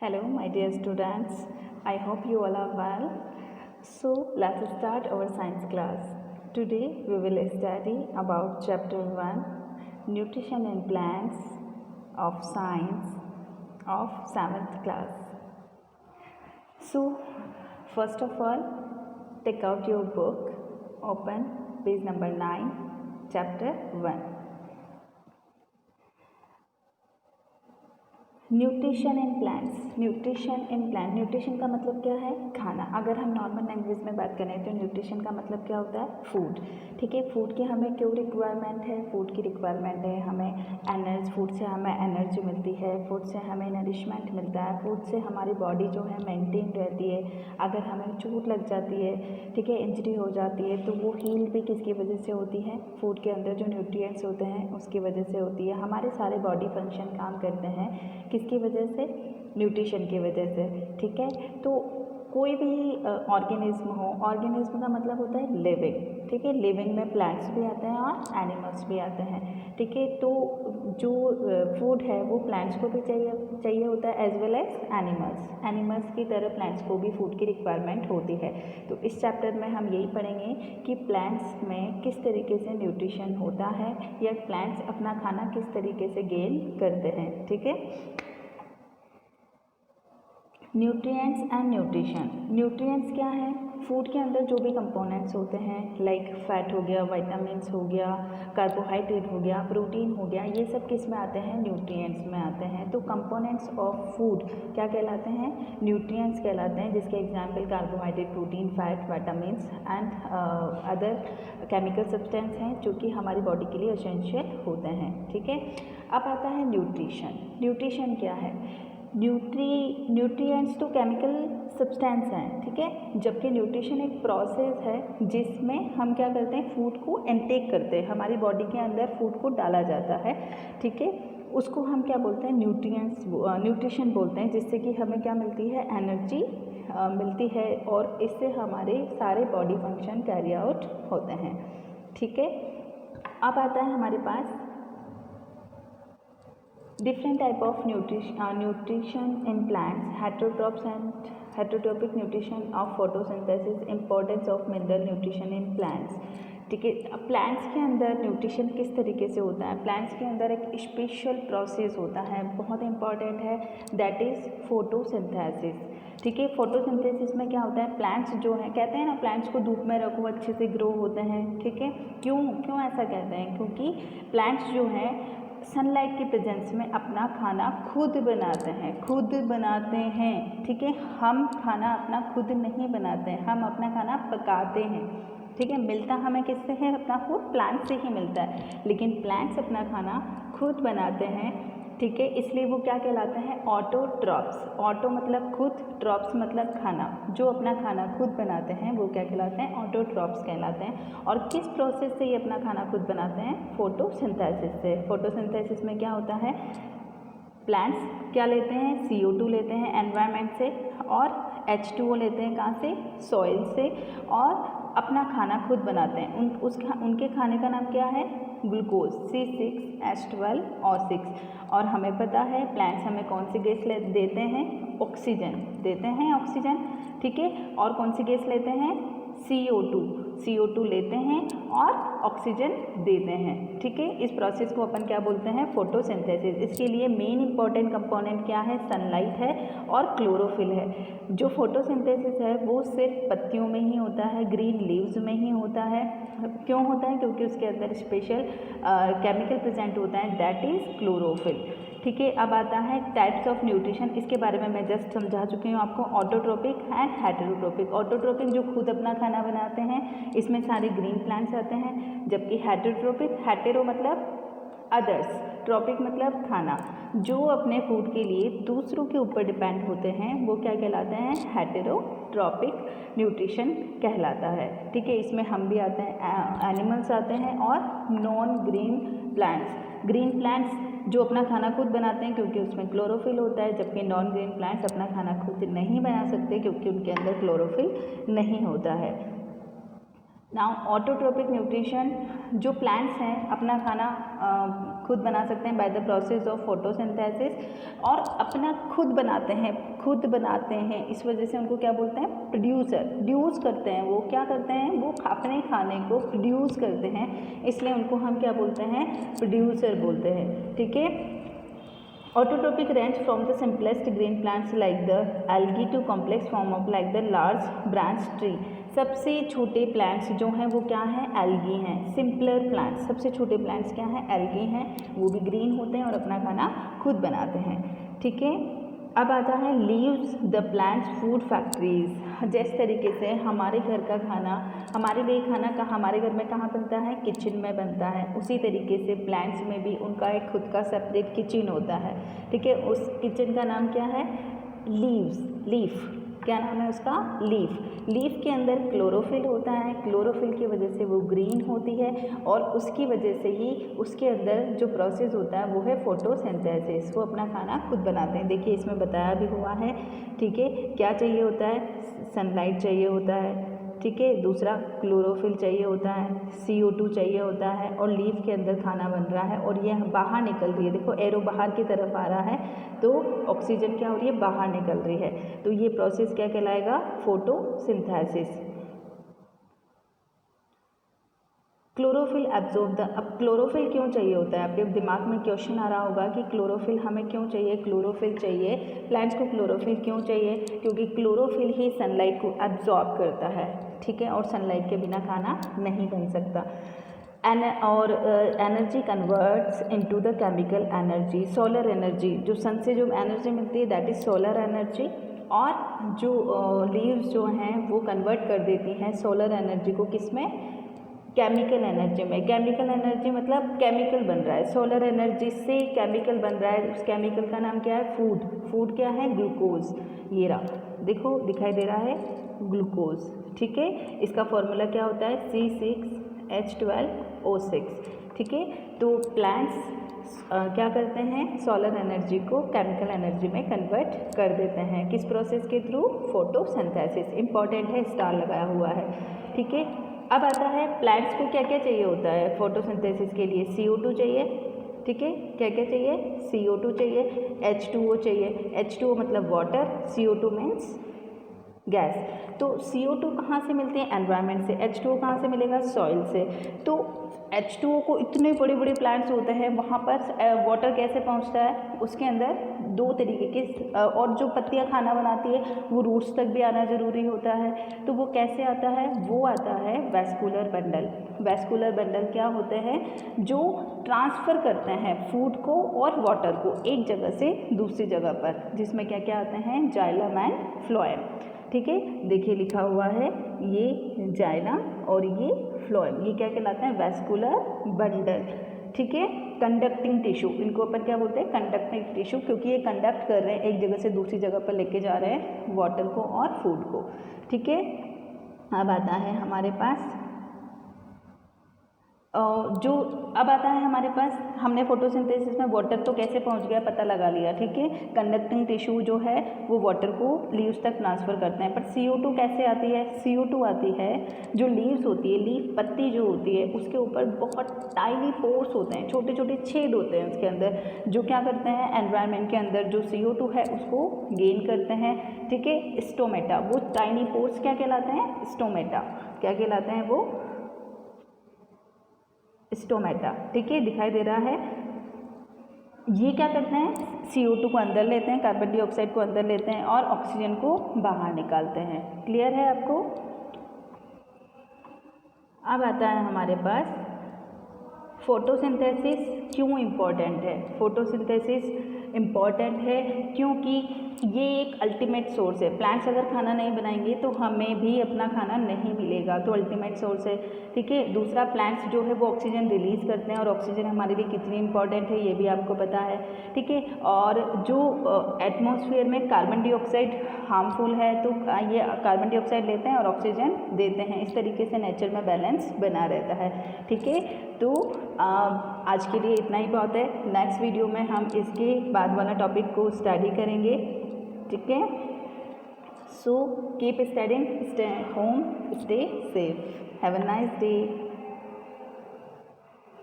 Hello, my dear students. I hope you all are well. So, let's start our science class. Today, we will study about chapter 1 Nutrition in Plants of Science of 7th class. So, first of all, take out your book, open page number 9, chapter 1. Nutrition in plants. Nutrition का मतलब क्या है? खाना. अगर हम normal language में बात करें तो न्यूट्रिशन का मतलब क्या होता है? फूड. ठीक है, फूड की हमें क्यों रिक्वायरमेंट है? फूड की रिक्वायरमेंट है हमें फूड से हमें एनर्जी मिलती है, फूड से हमें नरिशमेंट मिलता है, फूड से हमारी बॉडी जो है मेंटेन रहती है. अगर हमें चोट लग जाती है, ठीक है, इंजरी हो जाती है, तो वो हील भी किसकी वजह से होती है? फूड के अंदर जो न्यूट्रिएंट्स होते हैं उसकी वजह से होती है. हमारे सारे बॉडी फंक्शन काम करते हैं किसकी वजह से? न्यूट्रिशन की वजह से. ठीक है, तो कोई भी ऑर्गेनिज्म हो, ऑर्गेनिज्म का मतलब होता है लिविंग. ठीक है, लिविंग में प्लांट्स भी आते हैं और एनिमल्स भी आते हैं. ठीक है, तो जो फूड है वो प्लांट्स को भी चाहिए होता है एज वेल एज एनिमल्स की तरह प्लांट्स को भी फूड की रिक्वायरमेंट होती है. तो इस चैप्टर में हम यही पढ़ेंगे कि प्लांट्स में किस तरीके से न्यूट्रिशन होता है या प्लांट्स अपना खाना किस तरीके से गेन करते हैं. ठीक है, न्यूट्रिएंट्स एंड न्यूट्रिशन. न्यूट्रिएंट्स क्या है? फूड के अंदर जो भी कंपोनेंट्स होते हैं, लाइक फैट हो गया, विटामिन्स हो गया, कार्बोहाइड्रेट हो गया, प्रोटीन हो गया, ये सब किस में आते हैं? न्यूट्रिएंट्स में आते हैं. तो कंपोनेंट्स ऑफ फूड क्या कहलाते हैं? न्यूट्रिएंट्स कहलाते हैं, जिसके example carbohydrate, protein, fat, vitamins and other chemical substance हैं जो कि हमारी बॉडी के लिए एसेंशियल होते हैं. ठीक है, अब आता है न्यूट्रिशन. न्यूट्रिशन क्या है? न्यूट्रिएंट्स तो केमिकल सब्सटेंस हैं. ठीक है, जबकि न्यूट्रिशन एक प्रोसेस है जिसमें हम क्या करते हैं? फूड को इनटेक करते हैं, हमारी बॉडी के अंदर फूड को डाला जाता है. ठीक है, उसको हम क्या बोलते हैं? न्यूट्रिशन बोलते हैं, जिससे कि हमें क्या मिलती है? एनर्जी मिलती है और इससे हमारे सारे बॉडी फंक्शन कैरी आउट होते हैं. ठीक है, अब आता है हमारे पास different type of nutrition in plants, heterotrophs and heterotrophic nutrition of photosynthesis, importance of mineral nutrition in plants. ठीक है, अब प्लांट्स के अंदर न्यूट्रिशन किस तरीके से होता है? प्लांट्स के अंदर एक स्पेशल प्रोसेस होता है, बहुत इंपॉर्टेंट है, दैट इज़ फोटोसिंथेसिस. ठीक है, फोटोसिंथेसिस में क्या होता है? प्लांट्स जो है, कहते हैं ना प्लांट्स को धूप में रखो अच्छे से ग्रो होते हैं. ठीक है, क्यों ऐसा कहते हैं? क्योंकि प्लांट्स जो हैं सनलाइट की प्रेजेंस में अपना खाना खुद बनाते हैं. ठीक है, हम खाना अपना खुद नहीं बनाते हैं, हम अपना खाना पकाते हैं. ठीक है, मिलता हमें किससे है? अपना फूड प्लांट से ही मिलता है, लेकिन प्लांट्स अपना खाना खुद बनाते हैं. ठीक है, इसलिए वो क्या कहलाते हैं? ऑटोट्रॉप्स. ऑटो मतलब खुद, ट्रॉप्स मतलब खाना. जो अपना खाना खुद बनाते हैं वो क्या कहलाते हैं? ऑटोट्रॉप्स कहलाते हैं. और किस प्रोसेस से ये अपना खाना खुद बनाते हैं? फोटोसिंथेसिस से. फोटोसिंथेसिस में क्या होता है? प्लांट्स क्या लेते हैं? CO2 लेते हैं एनवायरनमेंट से, और H2O लेते हैं कहाँ से? सॉइल से, और अपना खाना खुद बनाते हैं. उनके खाने का नाम क्या है? Glucose, C6H12O6. और हमें पता है प्लांट्स हमें कौन सी गैस देते हैं? ऑक्सीजन देते हैं, ऑक्सीजन. ठीक है, और कौन सी गैस लेते हैं? CO2 लेते हैं और ऑक्सीजन देते हैं. ठीक है, इस प्रोसेस को अपन क्या बोलते हैं? फोटोसिंथेसिस. इसके लिए मेन इंपॉर्टेंट कंपोनेंट क्या है? सनलाइट है और क्लोरोफिल है. जो फोटोसिंथेसिस है वो सिर्फ पत्तियों में ही होता है, ग्रीन लीव्स में ही होता है. क्यों होता है? क्योंकि उसके अंदर स्पेशल केमिकल प्रेजेंट होता है, दैट इज़ क्लोरोफिल. ठीक है, अब आता है टाइप्स ऑफ न्यूट्रिशन. इसके बारे में मैं जस्ट समझा चुकी हूँ आपको. Autotrophic and हेटेरोट्रोपिक. ऑटोट्रोपिक जो खुद अपना खाना बनाते हैं, इसमें सारे ग्रीन प्लांट्स आते हैं. जबकि हेटेरोट्रोपिक, हेटेरो मतलब अदर्स, ट्रॉपिक मतलब खाना, जो अपने फूड के लिए दूसरों के ऊपर डिपेंड होते हैं, वो क्या कहलाते हैं? हेटेरोट्रॉपिक न्यूट्रिशन कहलाता है. ठीक है, इसमें हम भी आते हैं, एनिमल्स आते हैं, और non green plants. Green plants जो अपना खाना खुद बनाते हैं क्योंकि उसमें क्लोरोफिल होता है, जबकि नॉन ग्रीन प्लांट्स अपना खाना खुद नहीं बना सकते क्योंकि उनके अंदर क्लोरोफिल नहीं होता है. नाउ ऑटोट्रोपिक न्यूट्रिशन, जो प्लांट्स हैं अपना खाना खुद बना सकते हैं by the process of photosynthesis, और अपना खुद बनाते हैं, इस वजह से उनको क्या बोलते हैं, प्रोड्यूस करते हैं। वो क्या करते हैं, वो अपने खाने को प्रोड्यूस करते हैं, इसलिए उनको हम क्या बोलते हैं, प्रोड्यूसर बोलते हैं। ठीक है। Autotrophic range from the simplest green plants like the algae to complex form of like the large branch tree। सबसे छोटे प्लांट्स जो हैं वो क्या हैं, एल्गी हैं। सिंपलर प्लांट्स, सबसे छोटे प्लांट्स क्या हैं, एल्गी हैं। वो भी ग्रीन होते हैं और अपना खाना खुद बनाते हैं। ठीक है। अब आता है leaves the plants food factories. जिस तरीके से हमारे घर का खाना, हमारे लिए खाना का हमारे घर में कहाँ बनता है, किचन में बनता है, उसी तरीके से प्लांट्स में भी उनका एक खुद का सेपरेट किचन होता है। ठीक है। उस किचन का नाम क्या है, लीफ। क्या नाम है उसका, लीफ के अंदर क्लोरोफिल होता है। क्लोरोफिल की वजह से वो ग्रीन होती है और उसकी वजह से ही उसके अंदर जो प्रोसेस होता है वो है फोटोसिंथेसिस। वो अपना खाना खुद बनाते हैं। देखिए इसमें बताया भी हुआ है। ठीक है। क्या चाहिए होता है, सनलाइट चाहिए होता है। ठीक है। दूसरा क्लोरोफिल चाहिए होता है, CO2 चाहिए होता है, और लीफ के अंदर खाना बन रहा है और ये बाहर निकल रही है। देखो एरो बाहर की तरफ आ रहा है तो ऑक्सीजन क्या हो रही है, बाहर निकल रही है। तो ये प्रोसेस क्या कहलाएगा, फोटोसिंथेसिस। क्लोरोफिल एब्जॉर्ब द, अब क्लोरोफिल क्यों चाहिए होता है, आपके दिमाग में क्वेश्चन आ रहा होगा कि क्लोरोफिल हमें क्यों चाहिए, क्लोरोफिल चाहिए प्लांट्स को, क्लोरोफिल क्यों चाहिए, क्योंकि क्लोरोफिल ही सनलाइट को एब्जॉर्ब करता है। ठीक है। और सनलाइट के बिना खाना नहीं बन सकता। और energy converts into the chemical energy, solar energy, जो सन से जो एनर्जी मिलती है दैट इज़ सोलर एनर्जी, और जो लीव्स जो हैं वो कन्वर्ट कर देती हैं सोलर एनर्जी को, किस में, केमिकल एनर्जी में। केमिकल एनर्जी मतलब केमिकल बन रहा है, सोलर एनर्जी से केमिकल बन रहा है। उस केमिकल का नाम क्या है, फूड क्या है, ग्लूकोज। ये रहा, देखो दिखाई दे रहा है, ग्लूकोज। ठीक है। इसका फॉर्मूला क्या होता है, C6H12O6। ठीक है। तो प्लांट्स क्या करते हैं, सोलर एनर्जी को केमिकल एनर्जी में कन्वर्ट कर देते हैं, किस प्रोसेस के थ्रू, फोटोसिंथेसिस। इंपॉर्टेंट है, स्टार लगाया हुआ है। ठीक है। अब आता है प्लांट्स को क्या क्या चाहिए होता है फोटोसिंथेसिस के लिए, CO2 चाहिए। ठीक है। क्या क्या चाहिए, CO2 चाहिए, H2O चाहिए। H2O मतलब वाटर, CO2 मीन्स गैस। तो CO2 कहाँ से मिलती है, एनवायरनमेंट से। H2O कहाँ से मिलेगा, सॉइल से। तो H2O को इतने बड़े बड़े प्लांट्स होते हैं वहाँ पर वाटर कैसे पहुँचता है, उसके अंदर दो तरीके के, और जो पत्तियाँ खाना बनाती है वो रूट्स तक भी आना ज़रूरी होता है। तो वो कैसे आता है, वो आता है वैस्कुलर बंडल। वैस्कुलर बंडल क्या होते हैं, जो ट्रांसफ़र करते हैं फूड को और वाटर को एक जगह से दूसरी जगह पर, जिसमें क्या क्या आते हैं, जाइलम एंड फ्लोएम। ठीक है। देखिए लिखा हुआ है, ये जाइलम और ये फ्लोएम, ये क्या कहलाते हैं, वैस्कुलर बंडल। ठीक है। कंडक्टिंग टिश्यू, इनको अपन क्या बोलते हैं, कंडक्टिंग टिश्यू, क्योंकि ये कंडक्ट कर रहे हैं, एक जगह से दूसरी जगह पर लेके जा रहे हैं वाटर को और फूड को। ठीक है। अब आता है हमारे पास अब आता है हमारे पास, हमने फोटोसिंथेसिस में वाटर तो कैसे पहुंच गया पता लगा लिया। ठीक है। कंडक्टिंग टिश्यू जो है वो वाटर को लीव्स तक ट्रांसफ़र करते हैं। पर CO2 कैसे आती है, CO2 आती है, जो लीव्स होती है, लीफ पत्ती जो होती है उसके ऊपर बहुत टाइनी पोर्स होते हैं, छोटे छोटे छेद होते हैं उसके अंदर, जो क्या करते हैं, एनवायरनमेंट के अंदर जो CO2 है उसको गेन करते हैं। ठीक है। स्टोमेटा, वो टाइनी पोर्स क्या कहलाते हैं, स्टोमेटा। क्या कहलाते हैं वो, स्टोमेटा। ठीक है। दिखाई दे रहा है, ये क्या करते हैं, CO2 को अंदर लेते हैं, कार्बन डाइऑक्साइड को अंदर लेते हैं और ऑक्सीजन को बाहर निकालते हैं। क्लियर है आपको। अब आता है हमारे पास फोटोसिंथेसिस क्यों इम्पॉर्टेंट है। फोटोसिंथेसिस इम्पॉर्टेंट है क्योंकि ये एक अल्टीमेट सोर्स है। प्लांट्स अगर खाना नहीं बनाएंगे तो हमें भी अपना खाना नहीं मिलेगा, तो अल्टीमेट सोर्स है। ठीक है। दूसरा, प्लांट्स जो है वो ऑक्सीजन रिलीज़ करते हैं और ऑक्सीजन हमारे लिए कितनी इंपॉर्टेंट है ये भी आपको पता है। ठीक है। और जो एटमॉस्फेयर में कार्बन डाइऑक्साइड हार्मफुल है, तो ये कार्बन डाइऑक्साइड लेते हैं और ऑक्सीजन देते हैं। इस तरीके से नेचर में बैलेंस बना रहता है। ठीक है। तो आज के लिए इतना ही बहुत है। नेक्स्ट वीडियो में हम इसके बाद वाला टॉपिक को स्टडी करेंगे। ठीक है। So keep studying, stay home, stay safe, have a nice day.